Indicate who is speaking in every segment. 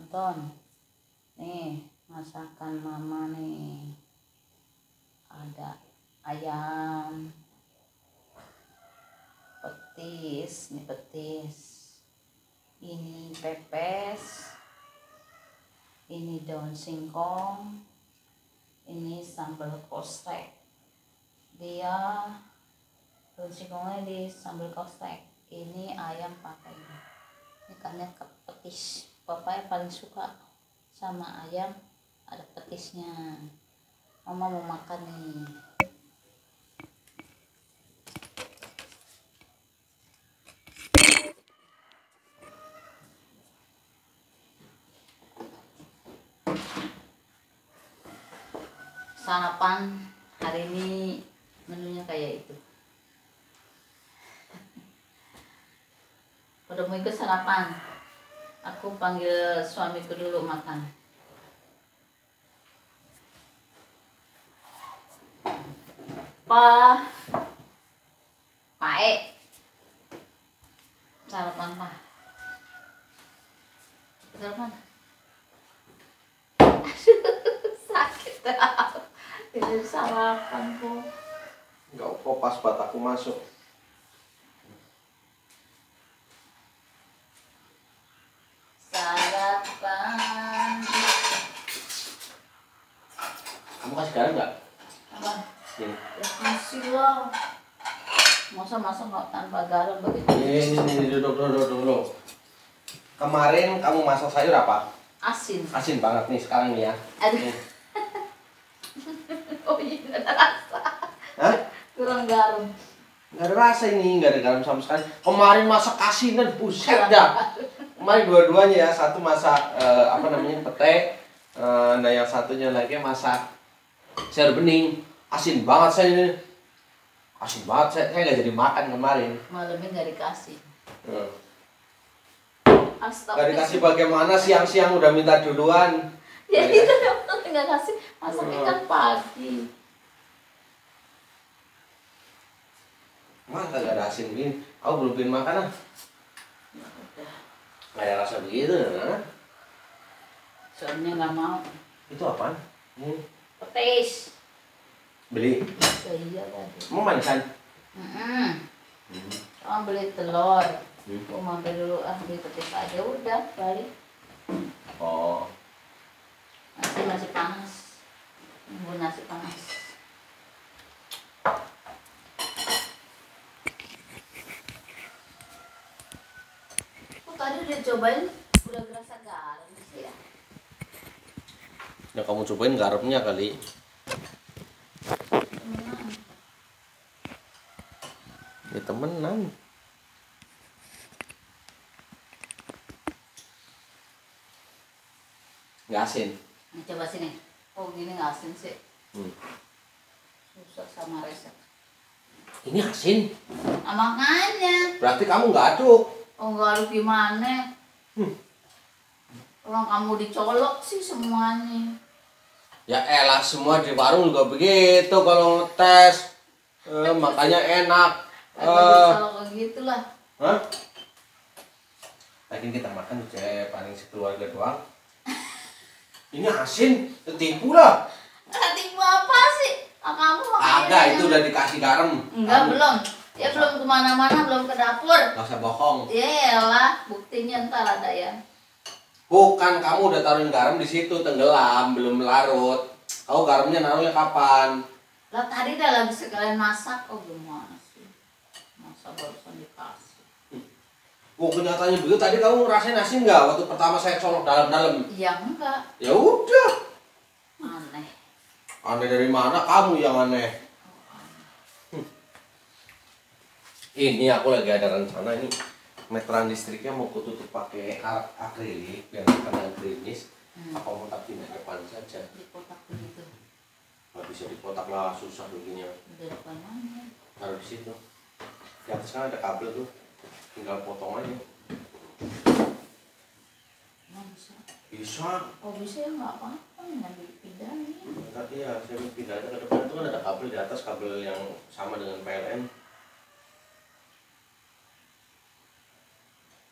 Speaker 1: nonton. Nih, masakan mama nih. Ada ayam, petis, nih petis. Ini pepes. Ini daun singkong. Ini sambal kostek. Dia daun singkongnya di sambal kostek. Ini ayam pakai ini ikannya ke petis. Papa paling suka sama ayam ada petisnya. Mama mau makan nih. Sarapan hari ini menunya kayak itu. Udah mau ikut sarapan. Aku panggil suamiku dulu makan. Pak E. Sarapan Pak. Sarapan. Sakit. Ini sarapan kok.
Speaker 2: Enggak kok pas buat aku masuk.
Speaker 1: Sarapan.
Speaker 2: Kamu kasih garam nggak?
Speaker 1: Apa?
Speaker 2: Ini.
Speaker 1: Ya kasih lah. Masa nggak tanpa garam begitu?
Speaker 2: Ini duduk. Kemarin kamu masak sayur apa?
Speaker 1: Asin.
Speaker 2: Asin banget nih sekarang nih ya.
Speaker 1: Aduh.
Speaker 2: Nih.
Speaker 1: Oh iya, nggak ada rasa.
Speaker 2: Hah?
Speaker 1: Kurang garam.
Speaker 2: Nggak ada rasa ini, nggak ada garam sama sekali. Kemarin masak asinan, buset dah. Kemarin dua-duanya ya, satu masak pete, nah yang satunya lagi masak sayur bening. Asin banget saya ini. Asin banget, saya nggak jadi makan kemarin.
Speaker 1: Malamnya nggak dikasih.
Speaker 2: Nggak dikasih bagaimana, siang-siang udah minta duluan.
Speaker 1: Ya itu nggak kasih, masaknya kan pagi.
Speaker 2: Masa nggak ada asin begini? Aku belum bikin makan ah. Nggak ada rasa begitu, nah.
Speaker 1: Soalnya nggak mau.
Speaker 2: Itu apaan?
Speaker 1: Petis.
Speaker 2: Beli.
Speaker 1: Ya, iya tadi.
Speaker 2: Mau manisan?
Speaker 1: Kamu beli telur. Aku mampir dulu beli petis aja udah balik.
Speaker 2: Oh.
Speaker 1: Nasi masih panas. Nunggu nasi panas. Aku tadi udah cobain, udah kerasa garam sih ya.
Speaker 2: Ya kamu cobain garamnya kali. Ya temenan. Nggak asin.
Speaker 1: Nah, coba sini. Oh gini nggak asin sih. Susah sama resep.
Speaker 2: Ini asin.
Speaker 1: Nah, makanya.
Speaker 2: Berarti kamu nggak aduk.
Speaker 1: Oh nggak aduk gimana? Orang kamu dicolok sih semuanya.
Speaker 2: Ya elah, semua di warung juga begitu kalau ngetes. Makanya enak.
Speaker 1: Kalau kayak gitulah.
Speaker 2: Hah? Lagi kita makan paling sekeluarga doang. Ini asin, tertipu lah.
Speaker 1: Tipu apa sih? Kamu
Speaker 2: Agak itu udah dikasih garam.
Speaker 1: Enggak, belum. Ya belum kemana-mana, belum ke dapur.
Speaker 2: Gak usah bohong.
Speaker 1: Iyalah, buktinya ntar ada ya.
Speaker 2: Bukan, kamu udah taruhin garam di situ, tenggelam, belum larut. Kamu garamnya naruhnya kapan?
Speaker 1: Lah tadi udah lagi sekalian masak. Oh gimana sih? Masa barusan dikasih.
Speaker 2: Oh kenyataannya begitu. Tadi kamu ngerasain asin nggak waktu pertama saya colok dalam-dalam?
Speaker 1: Ya enggak.
Speaker 2: Ya udah.
Speaker 1: Aneh.
Speaker 2: Aneh dari mana? Kamu yang aneh. Ini aku lagi ada rencana ini. Meteran listriknya mau kututup pakai akrilik biar kena gerimis. Apa mau taruh di depan saja?
Speaker 1: Di kotak begitu.
Speaker 2: Nggak bisa di kotak lah, susah begini.
Speaker 1: Di depan mana?
Speaker 2: Taruh di situ. Di atas kan ada kabel tuh. Tinggal potong aja.
Speaker 1: Nggak bisa.
Speaker 2: Bisa.
Speaker 1: Oh bisa ya nggak apa-apa, nggak dipindahin.
Speaker 2: Iya, saya mau pindah aja ke depan. Itu kan ada kabel di atas, kabel yang sama dengan PLN.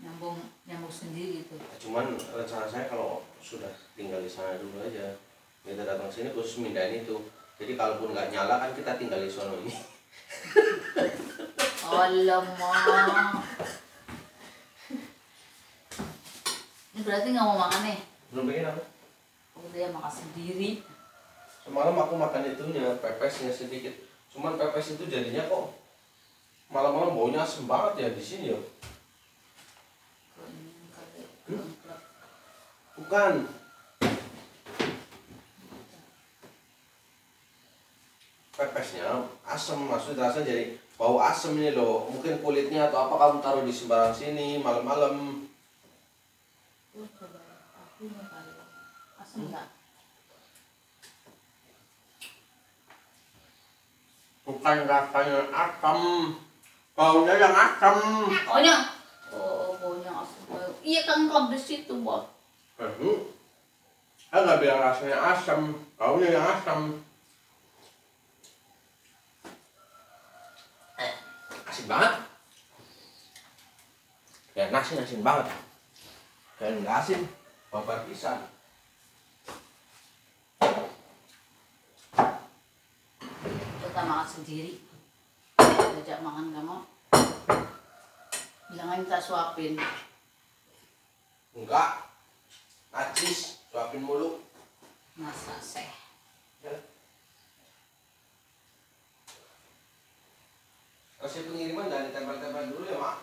Speaker 1: Nyambung nyamuk sendiri tuh.
Speaker 2: Cuman rencana saya kalau sudah tinggal di sana dulu aja, kita datang sini khusus mindahin itu. Jadi kalaupun nggak nyala kan kita tinggal di sono ini.
Speaker 1: Alamak. Ini berarti nggak mau makan nih?
Speaker 2: Belum pengen apa?
Speaker 1: Udah ya makan sendiri.
Speaker 2: Semalam aku makan itunya, pepesnya sedikit. Cuman pepes itu jadinya kok malam-malam baunya asem banget ya di sini ya. Bukan. Pepesnya asem, maksudnya rasanya jadi bau asem ini loh. Mungkin kulitnya atau apa kamu taruh di sembarang sini malam-malam.
Speaker 1: Coba aku mau kali. Asam nggak?
Speaker 2: Bukan rasanya asam, baunya yang asam.
Speaker 1: Baunya? Oh, baunya asam. Iya kan klub di situ, Bos.
Speaker 2: Saya nggak bilang rasanya asam, baunya yang asam. Asin banget. Ya nasi asin banget. Kayak nggak asin, babar pisang.
Speaker 1: Kita makan sendiri. Ajak makan nggak mau. Jangan kita suapin.
Speaker 2: Enggak, najis, suapin mulu.
Speaker 1: Masa seh.
Speaker 2: Ya. Kasih pengiriman dan ditempel-tempel dulu ya mak.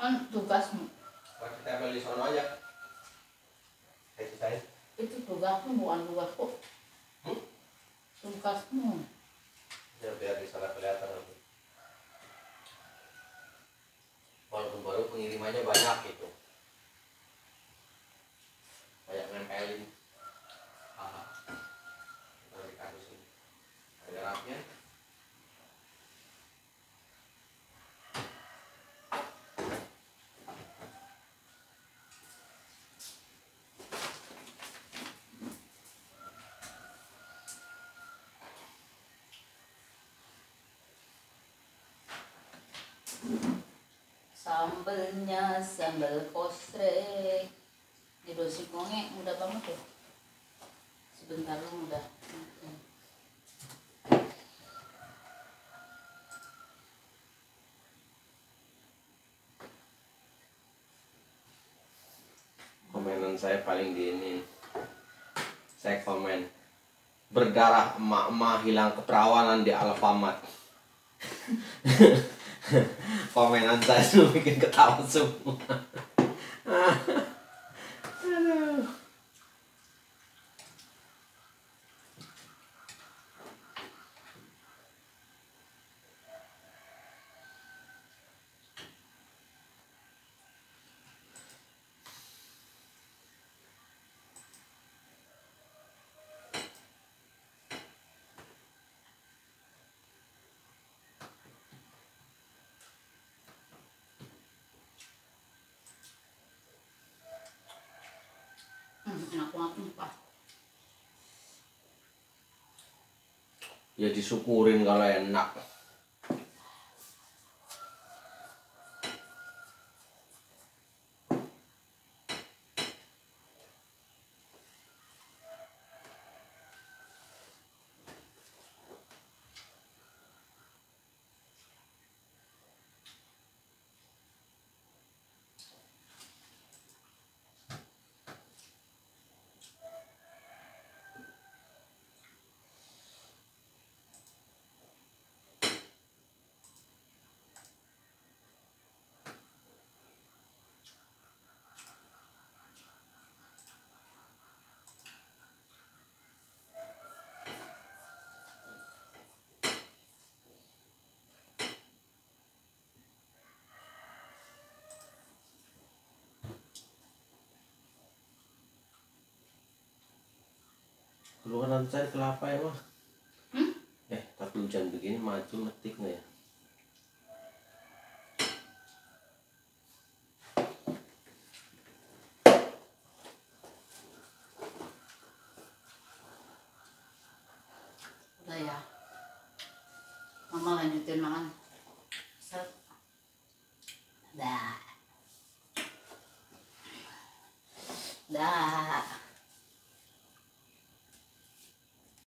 Speaker 1: Kan tugasmu.
Speaker 2: Kasih tempel di sono aja. Saya sisain.
Speaker 1: Itu tugasmu bukan tugasku. Tugasmu.
Speaker 2: Ya biar bisa kelihatan nanti. Walaupun baru pengirimannya banyak gitu. Banyak nempelin. Taruh di kardus ini. Ada rapnya.
Speaker 1: Sambelnya sambal kosre. Di singkongnya mudah banget tuh. Sebentar lu mudah.
Speaker 2: Komenan saya paling di ini. Saya komen berdarah emak-emak hilang keperawanan di Alfamart. Komenan saya tuh bikin ketawa semua. Aduh.
Speaker 1: Enak banget Pak.
Speaker 2: Ya disyukurin kalau enak. Dulu kan cari kelapa ya mah. Tapi hujan begini maju ngetik nggak ya?
Speaker 1: Udah ya. Mama lanjutin makan. Set. Dah. Dah.